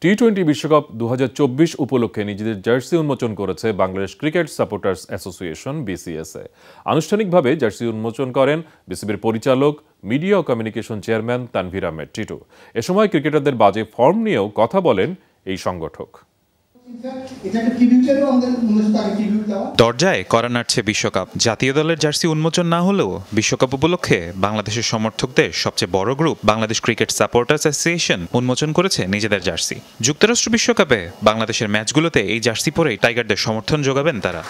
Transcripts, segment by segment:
টি-20 বিশ্বকাপ 2024 উপলক্ষে নিজেদের জার্সি উন্মোচন করেছে বাংলাদেশ ক্রিকেট সাপোর্টার্স অ্যাসোসিয়েশন বিসিএসএ। আনুষ্ঠানিকভাবে জার্সি উন্মোচন করেন বিসিবির পরিচালক, মিডিয়া ও কমিউনিকেশন চেয়ারম্যান তানভীর আহমেদ টিটু। এ সময় ক্রিকেটারদের বাজে ফর্ম নিয়েও কথা বলেন এই সংগঠক। দরজায় কড়া নাড়ছে বিশ্বকাপ। জাতীয় দলের জার্সি উন্মোচন না হলেও বিশ্বকাপ উপলক্ষে বাংলাদেশের সমর্থকদের সবচেয়ে বড় group Bangladesh cricket supporters association উন্মোচন করেছে নিজেদের জার্সি। যুক্তরাষ্ট্র বিশ্বকাপে বাংলাদেশের ম্যাচগুলোতে এই জার্সি পরেই টাইগারদের সমর্থন যোগাবেন তারা।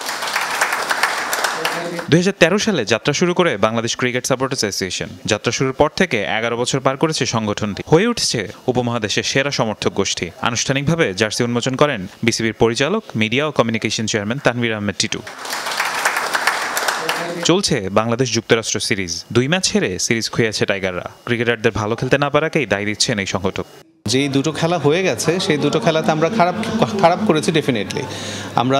2013 সালে যাত্রা শুরু করে বাংলাদেশ ক্রিকেট সাপোর্টার্স অ্যাসোসিয়েশন। যাত্রা শুরুর পর থেকে 11 বছর পার করেছে সংগঠনটি, হয়ে উঠছে উপমহাদেশের সেরা সমর্থক গোষ্ঠী। আনুষ্ঠানিকভাবে জার্সি উন্মোচন করেন বিসিবির পরিচালক, মিডিয়া ও কমিউনিকেশন চেয়ারম্যান তানভীর আহমেদ টিটু। চলছে বাংলাদেশ যুক্তরাষ্ট্র সিরিজ। 2 ম্যাচ হেরে সিরিজ খুইয়েছে টাইগাররা। ক্রিকেটারদের ভালো খেলতে না পারাকেই দায় দিচ্ছেন এই সংগঠক। যেই দুটো খেলা হয়ে গেছে সেই দুটো খেলাতে আমরা খারাপ করেছি। ডেফিনেটলি আমরা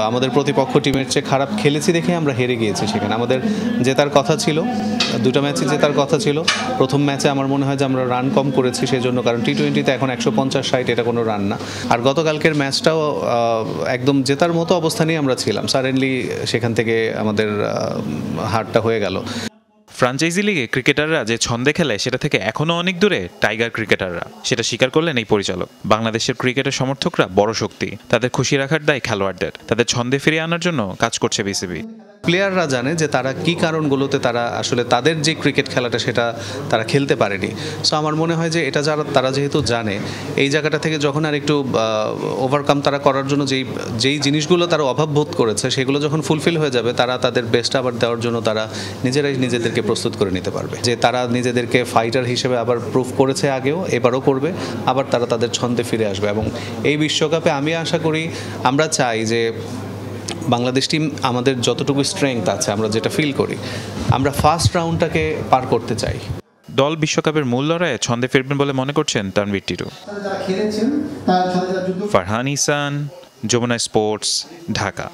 আমাদের প্রতিপক্ষ টিমের চেয়ে খারাপ খেলেছি দেখে আমরা হেরে গিয়েছি। সেখানে আমাদের জেতার কথা ছিল, দুটো ম্যাচই জেতার কথা ছিল। প্রথম ম্যাচে আমার মনে হয় যে আমরা রান কম করেছি সেই জন্য, কারণ টি-20তে এখন 150-60 এটা কোনো রান না। আর গতকালকের ম্যাচটাও একদম জেতার মতো অবস্থানেই আমরা ছিলাম। সাডেনলি সেখান থেকে আমাদের হারটা হয়ে গেল। ফ্র্যাঞ্চাইজি লিগে ক্রিকেটাররা যে ছন্দে খেলে সেটা থেকে এখনো অনেক দূরে টাইগার ক্রিকেটাররা, সেটা স্বীকার করলেন এই পরিচালক। বাংলাদেশের ক্রিকেটের সমর্থকরা বড় শক্তি, তাদের খুশি রাখার দায় খেলোয়াড়দের। তাদের ছন্দে ফিরিয়ে আনার জন্য কাজ করছে বিসিবি। প্লেয়াররা জানে যে তারা কি কারণগুলোতে তারা আসলে তাদের যে ক্রিকেট খেলাটা সেটা তারা খেলতে পারেনি। সো আমার মনে হয় যে এটা তারা যেহেতু জানে, এই জায়গাটা থেকে যখন আর একটু ওভারকাম তারা করার জন্য যেই জিনিসগুলো তারা অভাব বোধ করেছে সেগুলো যখন ফুলফিল হয়ে যাবে, তারা তাদের বেস্ট আবার দেওয়ার জন্য তারা নিজেরাই নিজেদেরকে প্রস্তুত করে নিতে পারবে। যে তারা নিজেদেরকে ফাইটার হিসেবে আবার প্রুভ করেছে আগেও, এবারও করবে, আবার তারা তাদের ছন্দে ফিরে আসবে। এবং এই বিশ্বকাপে আমি আশা করি, আমরা চাই যে বাংলাদেশ টিম আমাদের যতটুকু স্ট্রেংথ আছে, আমরা যেটা ফিল করি, আমরা ফার্স্ট রাউন্ডটাকে পার করতে চাই। দল বিশ্বকাপের মূল লড়াইয়ে ছন্দে ফিরবেন বলে মনে করছেন তানভীর টিটু। ফারহান ইহসান, যমুনা স্পোর্টস, ঢাকা।